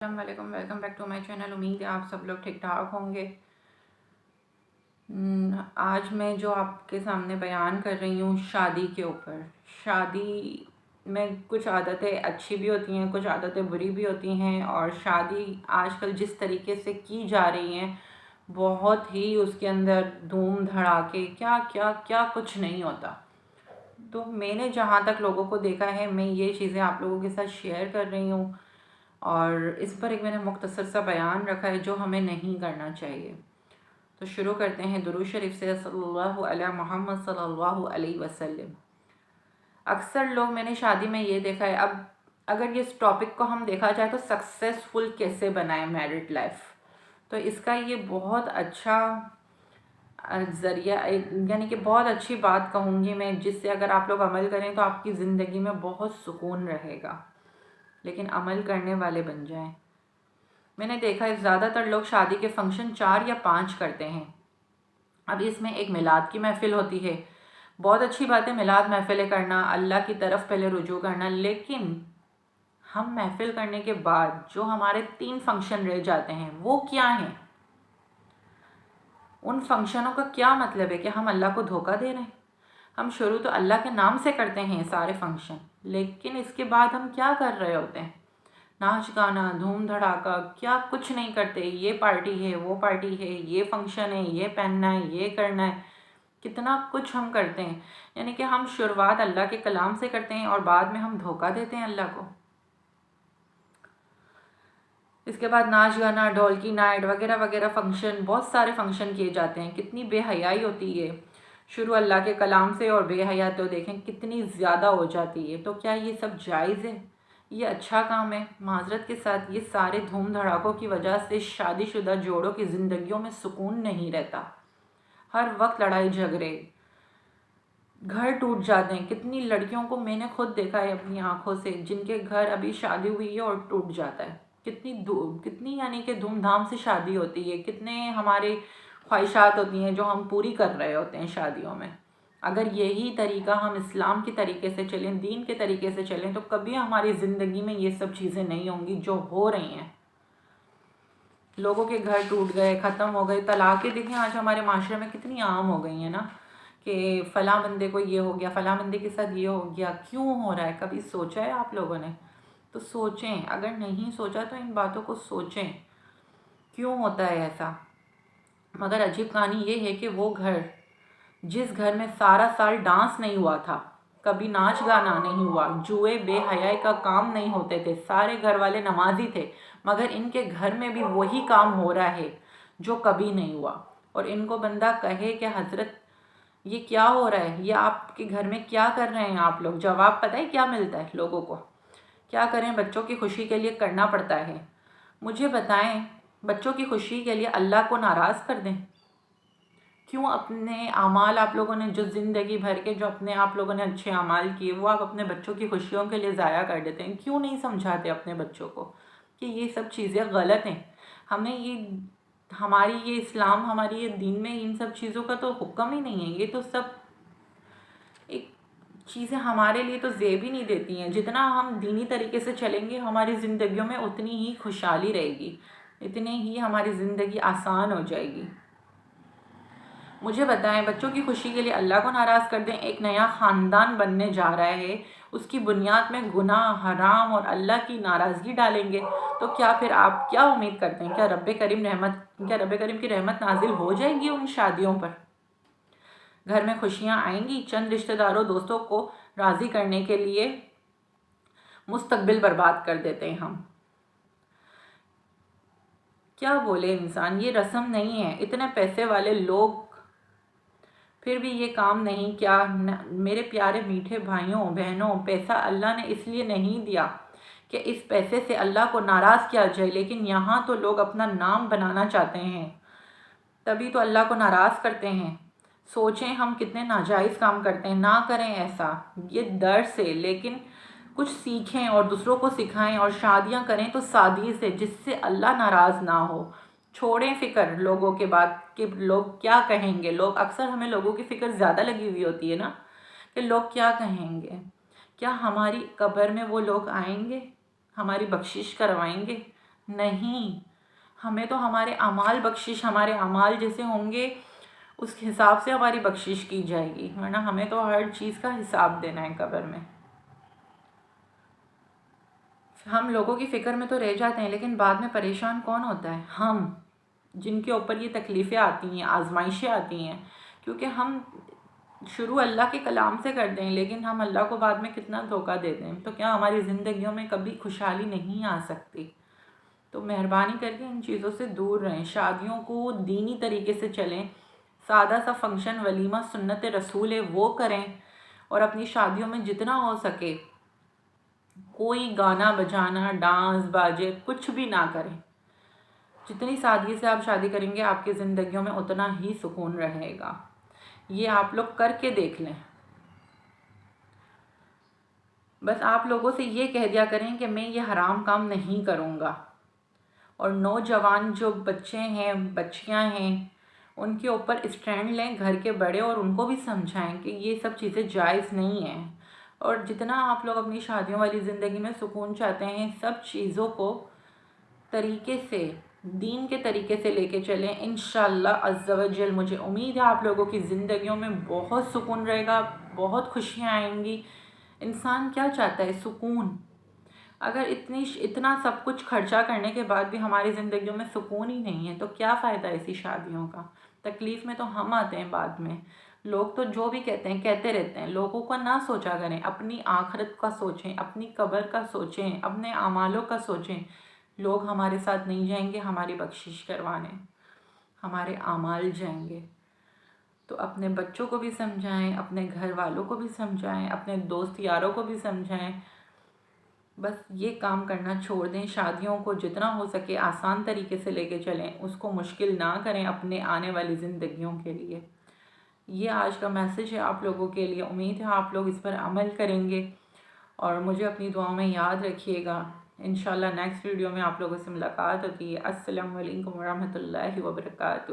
अस्सलाम वालेकुम, welcome back to my channel. उम्मीद है आप सब लोग ठीक ठाक होंगे। आज मैं जो आपके सामने बयान कर रही हूँ शादी के ऊपर। शादी में कुछ आदतें अच्छी भी होती हैं, कुछ आदतें बुरी भी होती हैं, और शादी आजकल जिस तरीके से की जा रही हैं बहुत ही उसके अंदर धूम धड़ाके क्या क्या क्या कुछ नहीं होता। तो मैंने जहाँ तक लोगों को देखा है, मैं ये चीज़ें आप लोगों के साथ शेयर कर रही हूँ, और इस पर एक मैंने मुख्तसर सा बयान रखा है जो हमें नहीं करना चाहिए। तो शुरू करते हैं दुरूद शरीफ से, सल्लल्लाहु अला मुहम्मद सल्लल्लाहु अलैहि वसल्लम। अक्सर लोग, मैंने शादी में ये देखा है, अब अगर ये इस टॉपिक को हम देखा जाए तो सक्सेसफुल कैसे बनाए मैरिड लाइफ, तो इसका ये बहुत अच्छा ज़रिया, यानी कि बहुत अच्छी बात कहूँगी मैं, जिससे अगर आप लोग अमल करें तो आपकी ज़िंदगी में बहुत सुकून रहेगा। लेकिन अमल करने वाले बन जाएं। मैंने देखा है ज़्यादातर लोग शादी के फंक्शन 4 या 5 करते हैं। अब इसमें एक मिलाद की महफ़िल होती है, बहुत अच्छी बात है मिलाद महफ़िलें करना, अल्लाह की तरफ पहले रुजू करना, लेकिन हम महफ़िल करने के बाद जो हमारे 3 फंक्शन रह जाते हैं वो क्या हैं? उन फंक्शनों का क्या मतलब है कि हम अल्लाह को धोखा दे रहे हैं? हम शुरू तो अल्लाह के नाम से करते हैं सारे फंक्शन, लेकिन इसके बाद हम क्या कर रहे होते हैं? नाच गाना, धूम धड़ाका, क्या कुछ नहीं करते। ये पार्टी है, वो पार्टी है, ये फंक्शन है, ये पहनना है, ये करना है, कितना कुछ हम करते हैं। यानी कि हम शुरुआत अल्लाह के कलाम से करते हैं और बाद में हम धोखा देते हैं अल्लाह को। इसके बाद नाच गाना, ढोलकी नाइट वगैरह वगैरह फंक्शन, बहुत सारे फंक्शन किए जाते हैं। कितनी बेहयाई होती है। शुरू अल्लाह के कलाम से और बेहया तो देखें कितनी ज़्यादा हो जाती है। तो क्या ये सब जायज़ है? ये अच्छा काम है? माजरत के साथ ये सारे धूम धड़ाकों की वजह से शादीशुदा जोड़ों की ज़िंदगियों में सुकून नहीं रहता। हर वक्त लड़ाई झगड़े, घर टूट जाते हैं। कितनी लड़कियों को मैंने खुद देखा है अपनी आंखों से, जिनके घर अभी शादी हुई है और टूट जाता है। कितनी यानी कि धूमधाम से शादी होती है, कितने हमारे ख्वाहिशात होती हैं जो हम पूरी कर रहे होते हैं शादियों में। अगर यही तरीका हम इस्लाम के तरीके से चलें, दीन के तरीके से चलें, तो कभी हमारी ज़िंदगी में ये सब चीज़ें नहीं होंगी जो हो रही हैं। लोगों के घर टूट गए, ख़त्म हो गए, तलाक़ें देखें आज हमारे माशरे में कितनी आम हो गई हैं ना, कि फ़लाँ बंदे को ये हो गया, फ़लाँ बंदे के साथ ये हो गया। क्यों हो रहा है? कभी सोचा है आप लोगों ने? तो सोचें, अगर नहीं सोचा तो इन बातों को सोचें, क्यों होता है ऐसा। मगर अजीब कहानी ये है कि वो घर, जिस घर में सारा साल डांस नहीं हुआ था, कभी नाच गाना नहीं हुआ, जुए बेहयाई का काम नहीं होते थे, सारे घर वाले नमाजी थे, मगर इनके घर में भी वही काम हो रहा है जो कभी नहीं हुआ। और इनको बंदा कहे कि हज़रत ये क्या हो रहा है, ये आपके घर में क्या कर रहे हैं आप लोग? जवाब पता है क्या मिलता है लोगों को? क्या करें, बच्चों की खुशी के लिए करना पड़ता है। मुझे बताएं, बच्चों की खुशी के लिए अल्लाह को नाराज़ कर दें? क्यों अपने अमाल आप लोगों ने, जो ज़िंदगी भर के जो अपने आप लोगों ने अच्छे अमाल किए, वो आप अपने बच्चों की खुशियों के लिए ज़ाया कर देते हैं? क्यों नहीं समझाते अपने बच्चों को कि ये सब चीज़ें गलत हैं? हमें ये, हमारी ये इस्लाम, हमारी ये दीन में इन सब चीज़ों का तो हुक्म ही नहीं है। ये तो सब एक चीज़ें हमारे लिए तो ज़ेब ही नहीं देती हैं। जितना हम दीनी तरीके से चलेंगे हमारी ज़िंदगियों में उतनी ही खुशहाली रहेगी, इतनी ही हमारी ज़िंदगी आसान हो जाएगी। मुझे बताएं, बच्चों की खुशी के लिए अल्लाह को नाराज़ कर दें? एक नया ख़ानदान बनने जा रहा है, उसकी बुनियाद में गुनाह, हराम और अल्लाह की नाराज़गी डालेंगे, तो क्या फिर आप क्या उम्मीद करते हैं? क्या रब्बे करीम की रहमत नाजिल हो जाएगी उन शादियों पर? घर में खुशियाँ आएंगी? चंद रिश्तेदारों दोस्तों को राज़ी करने के लिए मुस्तकबिल बर्बाद कर देते हैं हम। क्या बोले इंसान, ये रस्म नहीं है। इतने पैसे वाले लोग फिर भी ये काम नहीं क्या? मेरे प्यारे मीठे भाइयों बहनों, पैसा अल्लाह ने इसलिए नहीं दिया कि इस पैसे से अल्लाह को नाराज़ किया जाए, लेकिन यहाँ तो लोग अपना नाम बनाना चाहते हैं, तभी तो अल्लाह को नाराज़ करते हैं। सोचें हम कितने नाजायज़ काम करते हैं। ना करें ऐसा, ये डर से, लेकिन कुछ सीखें और दूसरों को सिखाएं, और शादियां करें तो सादगी से, जिससे अल्लाह नाराज़ ना हो। छोड़ें फ़िक्र लोगों के बात कि लोग क्या कहेंगे। लोग, अक्सर हमें लोगों की फ़िक्र ज़्यादा लगी हुई होती है ना, कि लोग क्या कहेंगे। क्या हमारी कब्र में वो लोग आएंगे, हमारी बख्शिश करवाएंगे? نہیں، ہمیں تو ہمارے اعمال بخشش، ہمارے اعمال جیسے ہوں گے اس کے حساب سے ہماری بخشش کی جائے گی، ورنہ ہمیں تو ہر چیز کا حساب دینا ہے قبر میں۔ ہم لوگوں کی فکر میں تو رہ جاتے ہیں، لیکن بعد میں پریشان کون ہوتا ہے؟ ہم، جن کے اوپر یہ تکلیفیں آتی ہیں، آزمائشیں آتی ہیں، کیونکہ ہم شروع اللہ کے کلام سے کرتے ہیں، لیکن ہم اللہ کو بعد میں کتنا دھوکہ دیتے ہیں، تو کیا ہماری زندگیوں میں کبھی خوشحالی نہیں آ سکتی؟ تو مہربانی کر کے ان چیزوں سے دور رہیں، شادیوں کو دینی طریقے سے چلیں، سادہ سا فنکشن، ولیمہ سنت رسول ہے وہ کریں، اور اپنی شادیوں میں جتنا ہو سکے کوئی گانا بجانا، ڈانس باجے کچھ بھی نہ کریں۔ جتنی سادگی سے آپ شادی کریں گے آپ کی زندگیوں میں اتنا ہی سکون رہے گا۔ یہ آپ لوگ کر کے دیکھ لیں۔ بس آپ لوگوں سے یہ کہہ دیا کریں کہ میں یہ حرام کام نہیں کروں گا، اور نوجوان جو بچے ہیں، بچیاں ہیں، ان کے اوپر اسٹینڈ لیں گھر کے بڑے، اور ان کو بھی سمجھائیں کہ یہ سب چیزیں جائز نہیں ہیں۔ اور جتنا آپ لوگ اپنی شادیوں والی زندگی میں سکون چاہتے ہیں، سب چیزوں کو طریقے سے، دین کے طریقے سے لے کے چلیں، انشاءاللہ عز و جل مجھے امید ہے آپ لوگوں کی زندگیوں میں بہت سکون رہے گا، بہت خوشیاں آئیں گی۔ انسان کیا چاہتا ہے؟ سکون۔ اگر اتنا سب کچھ خرچہ کرنے کے بعد بھی ہماری زندگیوں میں سکون ہی نہیں ہے تو کیا فائدہ ایسی شادیوں کا؟ تکلیف میں تو ہم آتے ہیں بعد میں۔ لوگ تو جو بھی کہتے ہیں کہتے رہتے ہیں، لوگوں کو نہ سوچا کریں، اپنی آخرت کا سوچیں، اپنی قبر کا سوچیں، اپنے اعمالوں کا سوچیں۔ لوگ ہمارے ساتھ نہیں جائیں گے ہماری بخشش کروانے، ہمارے اعمال جائیں گے۔ تو اپنے بچوں کو بھی سمجھائیں، اپنے گھر والوں کو بھی سمجھائیں، اپنے دوست یاروں کو بھی سمجھائیں۔ بس یہ کام کرنا چھوڑ دیں، شادیوں کو جتنا ہو سکے آسان طریقے سے لے کے چلیں، اس کو مشکل نہ کریں اپنے آنے والی زندگیوں کے لیے۔ یہ آج کا میسیج ہے آپ لوگوں کے لیے، امید ہے آپ لوگ اس پر عمل کریں گے، اور مجھے اپنی دعاؤں میں یاد رکھیے گا۔ انشاءاللہ نیکسٹ ویڈیو میں آپ لوگوں سے ملاقات ہوتی ہے۔ السلام علیکم ورحمۃ اللہ وبرکاتہ۔